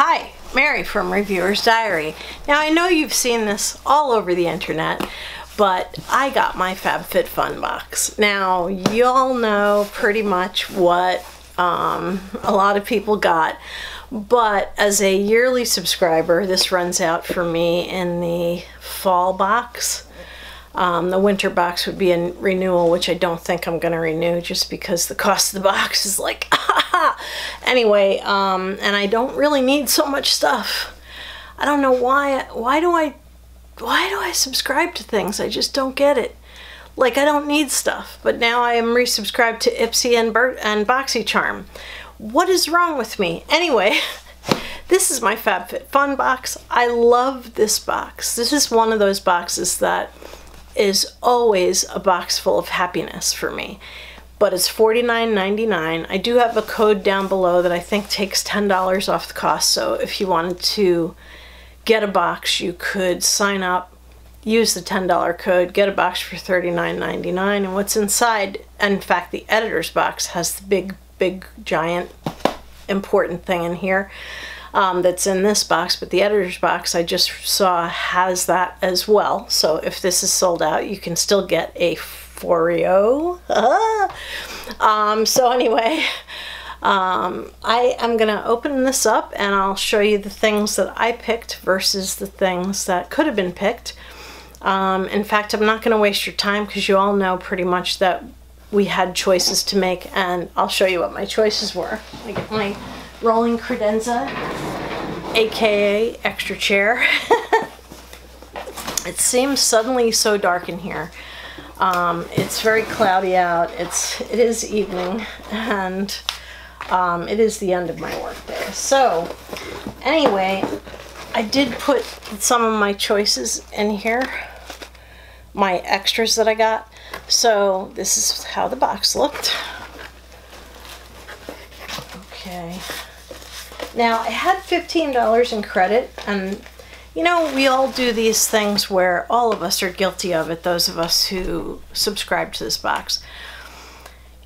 Hi, Mary from Reviewer's Diary. Now I know you've seen this all over the internet, but I got my FabFitFun box. Now you all know pretty much what a lot of people got, but as a yearly subscriber, this runs out for me in the fall box. The winter box would be a renewal, which I don't think I'm going to renew just because the cost of the box is like, anyway, and I don't really need so much stuff. I don't know why do I subscribe to things? I just don't get it. Like, I don't need stuff, but now I am resubscribed to Ipsy and Boxycharm. What is wrong with me? Anyway, this is my FabFitFun box. I love this box. This is one of those boxes that is always a box full of happiness for me. But it's $49.99. I do have a code down below that I think takes $10 off the cost, so if you wanted to get a box, you could sign up, use the $10 code, get a box for $39.99, and what's inside, and in fact the editor's box has the big giant important thing in here that's in this box, but the editor's box I just saw has that as well. So if this is sold out, you can still get a Foreo. So anyway, I am gonna open this up and I'll show you the things that I picked versus the things that could have been picked. In fact, I'm not gonna waste your time because you all know pretty much that we had choices to make, and I'll show you what my choices were. I get my rolling credenza, aka extra chair. It seems suddenly so dark in here. It's very cloudy out. It is evening, and it is the end of my work day. So anyway, I did put some of my choices in here, my extras that I got. So this is how the box looked. Okay. Now I had $15 in credit, and you know, we all do these things where all of us are guilty of it, those of us who subscribe to this box.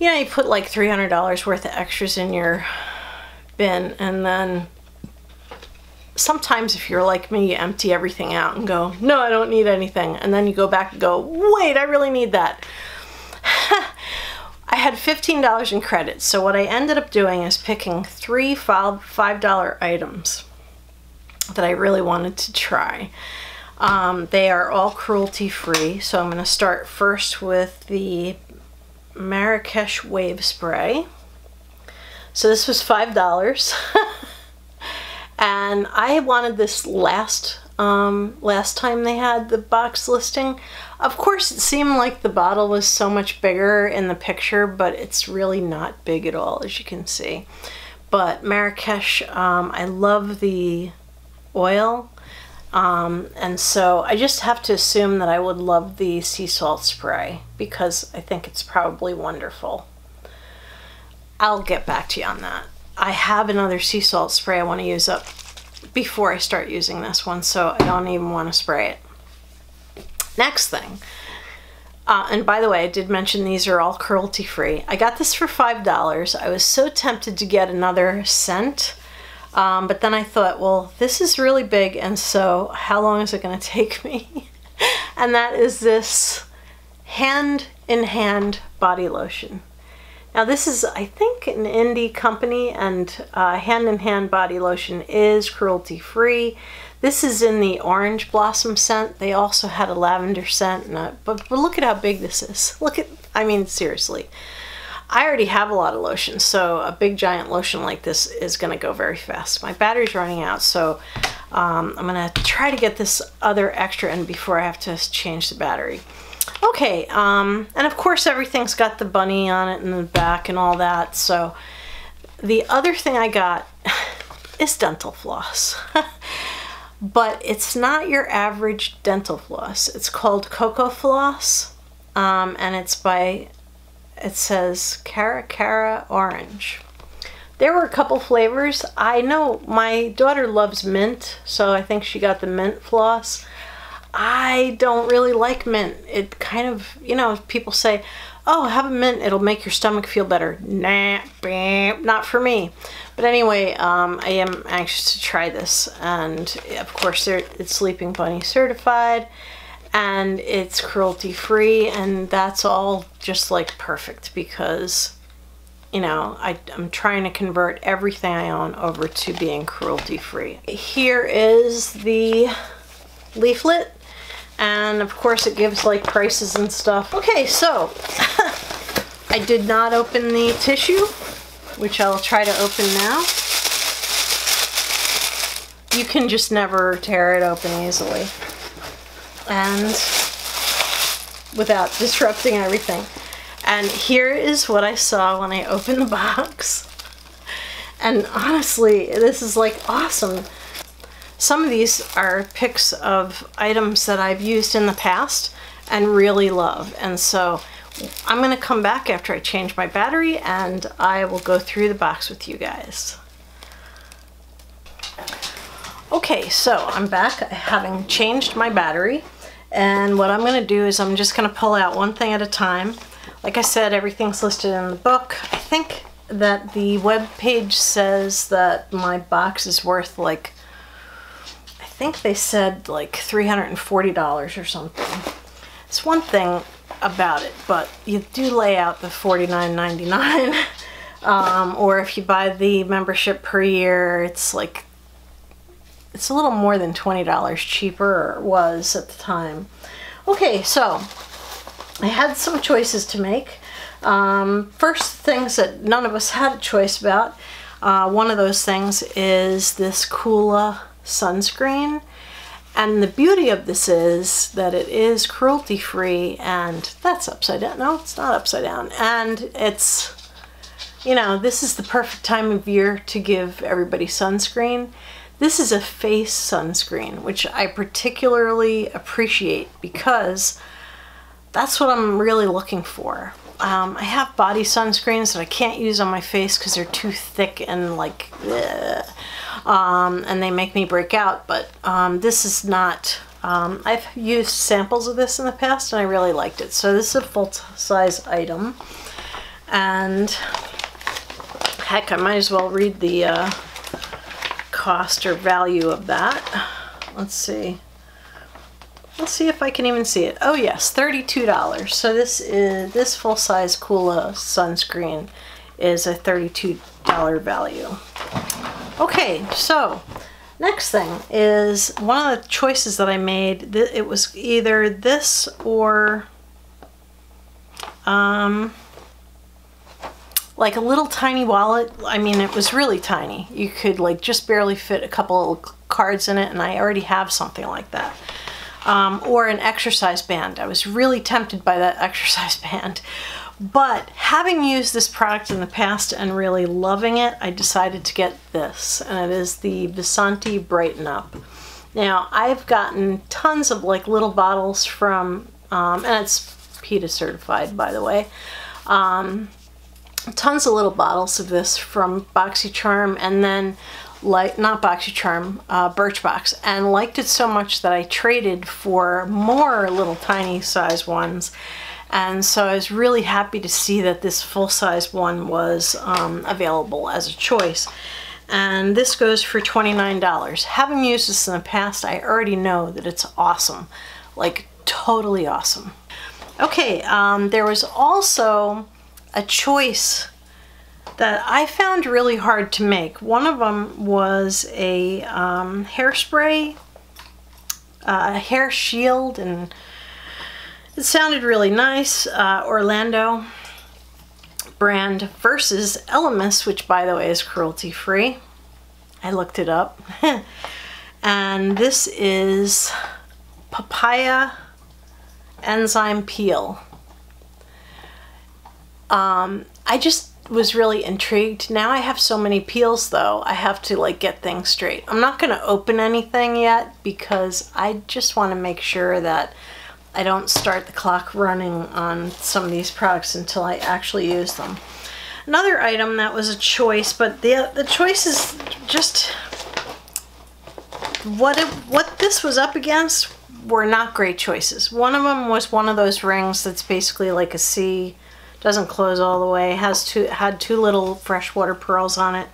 You know, you put like $300 worth of extras in your bin, and then sometimes if you're like me, you empty everything out and go, no, I don't need anything. And then you go back and go, wait, I really need that. I had $15 in credit, so what I ended up doing is picking 3 $5 items that I really wanted to try. They are all cruelty-free, so I'm going to start first with the Marrakesh Wave Spray. So this was $5. And I wanted this last time they had the box listing. Of course, it seemed like the bottle was so much bigger in the picture, but it's really not big at all, as you can see. But Marrakesh, I love the oil, and so I just have to assume that I would love the sea salt spray because I think it's probably wonderful. I'll get back to you on that. I have another sea salt spray I want to use up before I start using this one, so I don't even want to spray it. Next thing, and by the way, I did mention these are all cruelty-free. I got this for $5. I was so tempted to get another scent, but then I thought, well, this is really big, and so how long is it going to take me? And that is this Hand in Hand body lotion. Now this is, I think, an indie company, and Hand in Hand body lotion is cruelty-free. This is in the orange blossom scent. They also had a lavender scent, and but look at how big this is. Look at, I mean, seriously. I already have a lot of lotion, so a big giant lotion like this is going to go very fast. My battery's running out, so I'm going to try to get this other extra in before I have to change the battery. Okay, and of course everything's got the bunny on it in the back and all that. So the other thing I got is dental floss. But it's not your average dental floss. It's called Cocoa Floss, and it's by, it says Cara Orange. There were a couple flavors. I know my daughter loves mint, so I think she got the mint floss. I don't really like mint. It kind of, you know, people say, oh, have a mint, it'll make your stomach feel better. Nah, not for me. But anyway, I am anxious to try this, and of course it's Sleeping Bunny certified, and it's cruelty free, and that's all just like perfect because, you know, I'm trying to convert everything I own over to being cruelty free. Here is the leaflet, and of course it gives like prices and stuff. Okay, so I did not open the tissue, which I'll try to open now. You can just never tear it open easily and without disrupting everything. And here is what I saw when I opened the box. And honestly, this is like awesome. Some of these are pics of items that I've used in the past and really love. And so I'm gonna come back after I change my battery and I will go through the box with you guys. Okay, so I'm back having changed my battery. And what I'm gonna do is I'm just gonna pull out one thing at a time. Like I said, everything's listed in the book. I think that the web page says that my box is worth like, I think they said like $340 or something. It's one thing about it, but you do lay out the $49.99. Or if you buy the membership per year, it's like, it's a little more than $20 cheaper, or it was at the time. Okay, so I had some choices to make. First, things that none of us had a choice about. One of those things is this Coola sunscreen. And the beauty of this is that it is cruelty free, and that's upside down. No, it's not upside down. And it's, you know, this is the perfect time of year to give everybody sunscreen. This is a face sunscreen, which I particularly appreciate because that's what I'm really looking for. I have body sunscreens that I can't use on my face because they're too thick and like, and they make me break out, but this is not, I've used samples of this in the past and I really liked it. So this is a full-size item, and heck, I might as well read the cost or value of that. Let's see. Let's see if I can even see it. Oh yes, $32. So this full-size Coola sunscreen is a $32 value. Okay, so next thing is one of the choices that I made. It was either this or like a little tiny wallet. I mean, it was really tiny. You could like just barely fit a couple of cards in it, and I already have something like that. Or an exercise band. I was really tempted by that exercise band. But having used this product in the past and really loving it, I decided to get this, and it is the Visanti Brighten Up. Now, I've gotten tons of like little bottles from, and it's PETA certified, by the way, tons of little bottles of this from Boxycharm, and then not Boxycharm, Birchbox, and liked it so much that I traded for more little tiny size ones. And so I was really happy to see that this full-size one was available as a choice. And this goes for $29. Having used this in the past, I already know that it's awesome. Like, totally awesome. Okay, there was also a choice that I found really hard to make. One of them was a hairspray, a hair shield, and it sounded really nice. Orlando brand versus Elemis, which by the way is cruelty free. I looked it up. And this is papaya enzyme peel. I just was really intrigued. Now I have so many peels though, I have to like get things straight. I'm not going to open anything yet because I just want to make sure that I don't start the clock running on some of these products until I actually use them. Another item that was a choice, but the choice is just what this was up against were not great choices. One of them was one of those rings that's basically like a C Doesn't close all the way. Had two little freshwater pearls on it.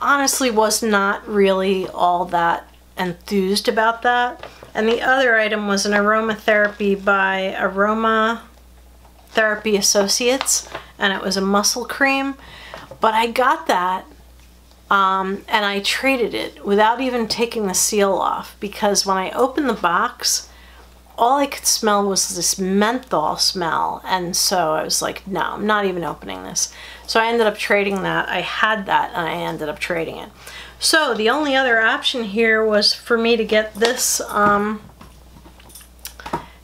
Honestly, was not really all that enthused about that. And the other item was an aromatherapy by Aromatherapy Associates, and it was a muscle cream. But I got that and I traded it without even taking the seal off, because when I opened the box, all I could smell was this menthol smell, and so I was like, no, I'm not even opening this. So I ended up trading that. I had that and I ended up trading it. So the only other option here was for me to get this, and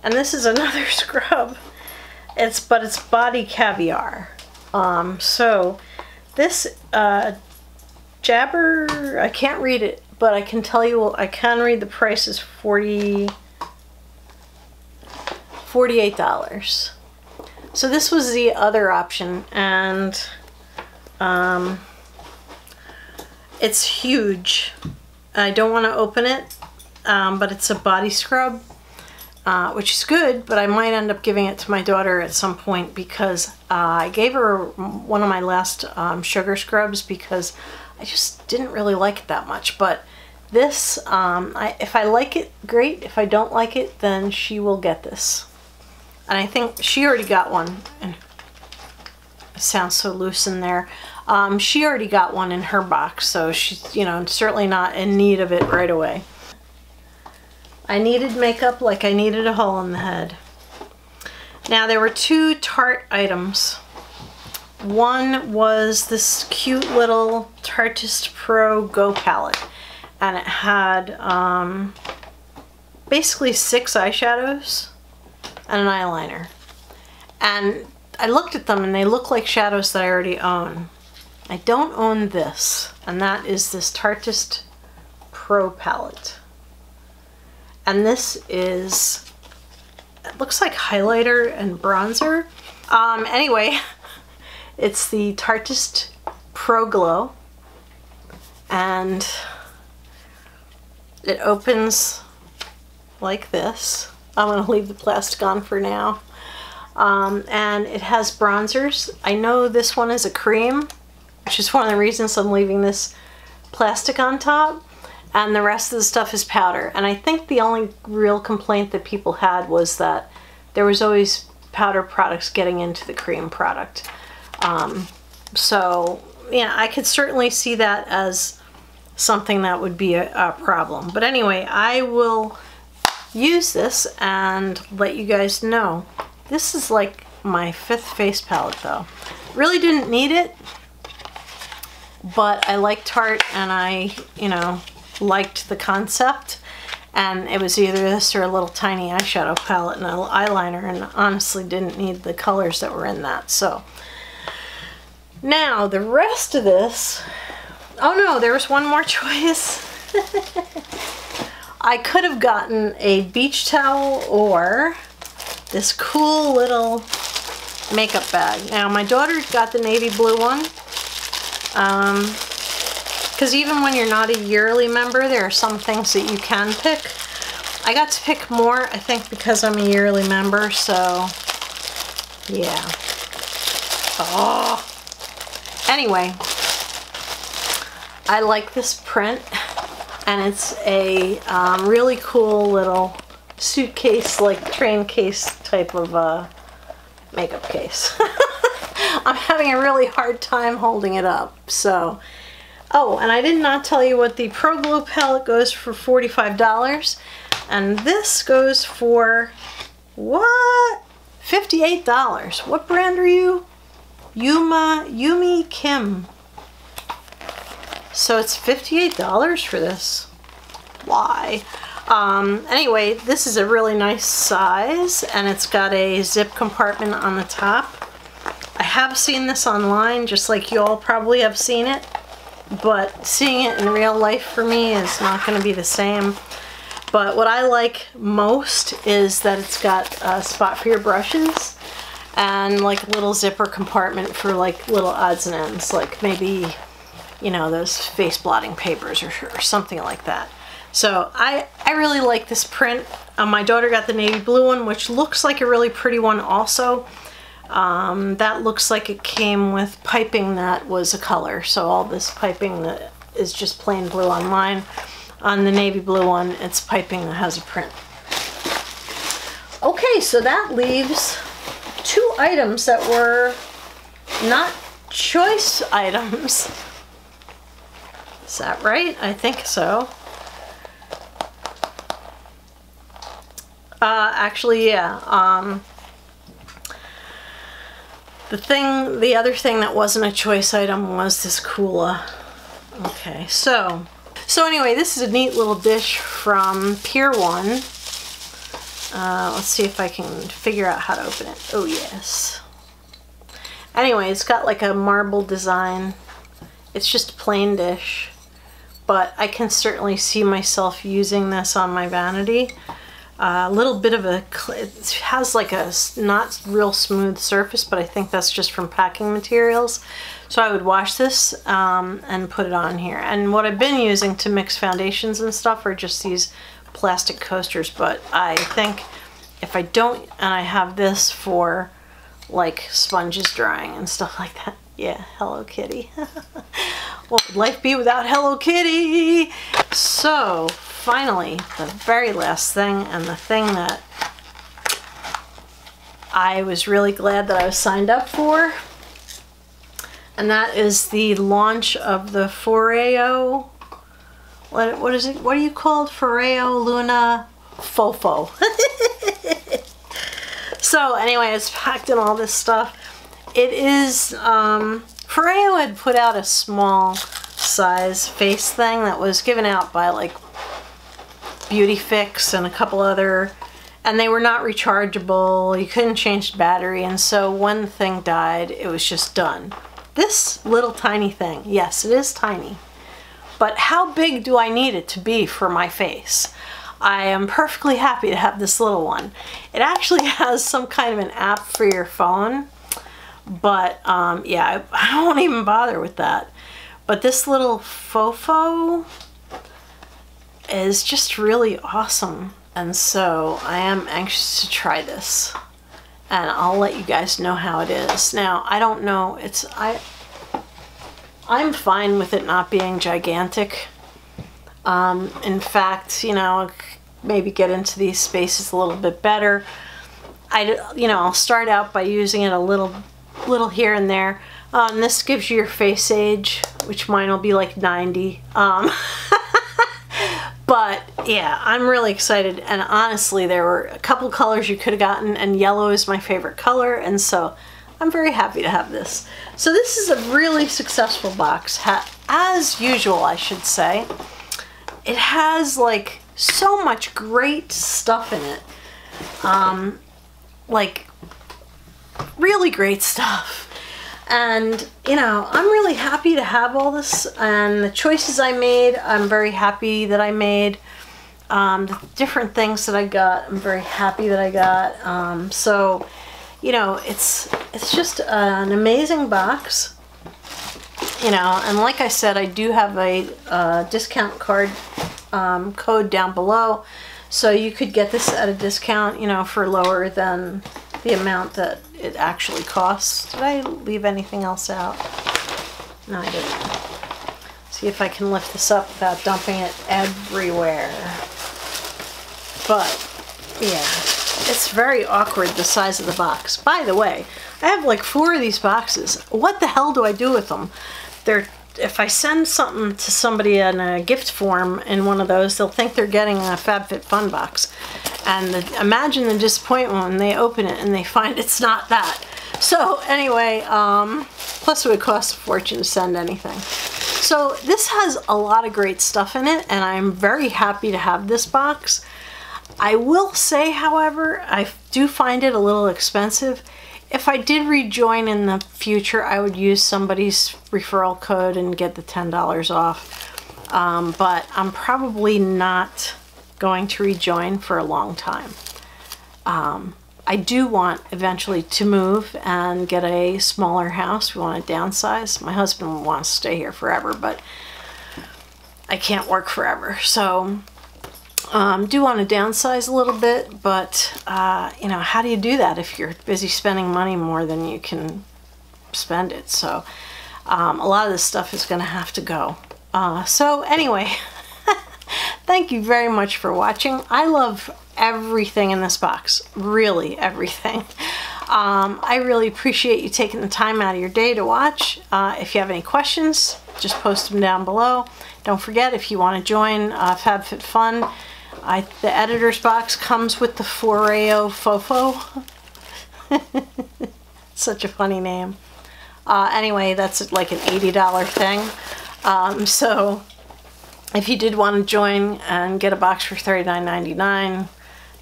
this is another scrub. It's Body Caviar. So this Jabber, I can't read it, but I can tell you, I can read the price is $48. So this was the other option, and it's huge. I don't want to open it, but it's a body scrub, which is good, but I might end up giving it to my daughter at some point, because I gave her one of my last sugar scrubs because I just didn't really like it that much. But this, if I like it, great. If I don't like it, then she will get this. And I think she already got one. And it sounds so loose in there. She already got one in her box, so she's, you know, certainly not in need of it right away. I needed makeup like I needed a hole in the head. Now there were two Tarte items. One was this cute little Tartist Pro Go palette, and it had basically 6 eyeshadows and an eyeliner. And I looked at them and they look like shadows that I already own. I don't own this, and that is this Tartist Pro palette. And this is, it looks like highlighter and bronzer. Anyway, it's the Tartist Pro Glow, and it opens like this. I'm going to leave the plastic on for now. And it has bronzers. I know this one is a cream, which is one of the reasons I'm leaving this plastic on top. And the rest of the stuff is powder. And I think the only real complaint that people had was that there was always powder products getting into the cream product. So, yeah, I could certainly see that as something that would be a problem. But anyway, I will use this and let you guys know. This is like my 5th face palette though. Really didn't need it, but I like Tarte and I, you know, liked the concept, and it was either this or a little tiny eyeshadow palette and an eyeliner, and honestly didn't need the colors that were in that. So now the rest of this, oh no, there was one more choice. I could have gotten a beach towel or this cool little makeup bag. Now my daughter got the navy blue one, because even when you're not a yearly member, there are some things that you can pick. I got to pick more, I think, because I'm a yearly member, so yeah. Oh. Anyway, I like this print, and it's a really cool little suitcase, like train case type of makeup case. I'm having a really hard time holding it up, so. Oh, and I did not tell you what the Pro Glow palette goes for, $45. And this goes for, what? $58. What brand are you? Yumi Kim. So it's $58 for this. Why? Anyway, this is a really nice size, and it's got a zip compartment on the top. I have seen this online, just like you all probably have seen it. But seeing it in real life for me is not going to be the same. But what I like most is that it's got a spot for your brushes and like a little zipper compartment for like little odds and ends, like maybe, you know, those face blotting papers or something like that. So I really like this print. My daughter got the navy blue one, which looks like a really pretty one also. That looks like it came with piping that was a color. So all this piping that is just plain blue on mine. On the navy blue one, it's piping that has a print. Okay, so that leaves 2 items that were not choice items. Is that right? I think so. Actually, yeah. The other thing that wasn't a choice item was this Kula. Okay, so anyway, this is a neat little dish from Pier 1. Let's see if I can figure out how to open it. Oh, yes. Anyway, it's got like a marble design. It's just a plain dish, but I can certainly see myself using this on my vanity. A little bit of it has like a not real smooth surface, but I think that's just from packing materials. So I would wash this and put it on here. And what I've been using to mix foundations and stuff are just these plastic coasters, but I think if I don't, and I have this for like sponges drying and stuff like that. Yeah, Hello Kitty. What would life be without Hello Kitty? So finally, the very last thing, and the thing that I was really glad that I was signed up for, and that is the launch of the Foreo. What is it? What are you called? Foreo Luna Fofo. So anyway, it's packed in all this stuff. It is, Foreo had put out a small size face thing that was given out by like Beauty Fix and a couple other, and they were not rechargeable. You couldn't change the battery, and so when the thing died, it was just done. This little tiny thing, yes, it is tiny, but how big do I need it to be for my face? I am perfectly happy to have this little one. It actually has some kind of an app for your phone, but yeah, I won't even bother with that. But this little Fofo is just really awesome, and so I am anxious to try this, and I'll let you guys know how it is. Now, I don't know, I'm fine with it not being gigantic. In fact, you know, maybe get into these spaces a little bit better. I'll start out by using it a little here and there. This gives you your face age, which mine will be like 90. But yeah, I'm really excited, and honestly, there were a couple colors you could have gotten, and yellow is my favorite color, and so I'm very happy to have this. So this is a really successful box, as usual, I should say. It has like so much great stuff in it, like really great stuff. And you know, I'm really happy to have all this, and the choices I made, I'm very happy that I made. The different things that I got, I'm very happy that I got. So you know, it's just an amazing box. You know, and like I said, I do have a discount card code down below, so you could get this at a discount, you know, for lower than the amount that it actually costs. Did I leave anything else out? No, I didn't. See if I can lift this up without dumping it everywhere. But yeah, it's very awkward, the size of the box. By the way, I have like 4 of these boxes. What the hell do I do with them? If I send something to somebody in a gift form in one of those, they'll think they're getting a FabFitFun box. And imagine the disappointment when they open it and they find it's not that. So anyway, plus it would cost a fortune to send anything. So this has a lot of great stuff in it, and I'm very happy to have this box. I will say, however, I do find it a little expensive. If I did rejoin in the future, I would use somebody's referral code and get the $10 off. But I'm probably not going to rejoin for a long time. I do want eventually to move and get a smaller house. We want to downsize. My husband wants to stay here forever, but I can't work forever. So Do want to downsize a little bit, but you know, how do you do that if you're busy spending money more than you can spend it? So a lot of this stuff is going to have to go. So anyway, thank you very much for watching. I love everything in this box, really everything. I really appreciate you taking the time out of your day to watch. If you have any questions, just post them down below. Don't forget, if you want to join FabFitFun, the editor's box comes with the Foreo Fofo. Such a funny name. Anyway, that's like an $80 thing. So if you did want to join and get a box for $39.99,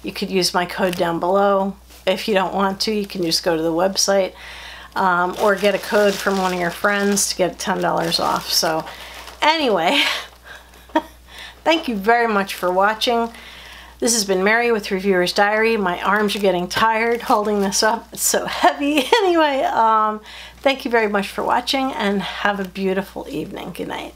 you could use my code down below. If you don't want to, you can just go to the website or get a code from one of your friends to get $10 off. So anyway, thank you very much for watching. This has been Mary with Reviewer's Diary. My arms are getting tired holding this up. It's so heavy. Anyway, thank you very much for watching and have a beautiful evening. Good night.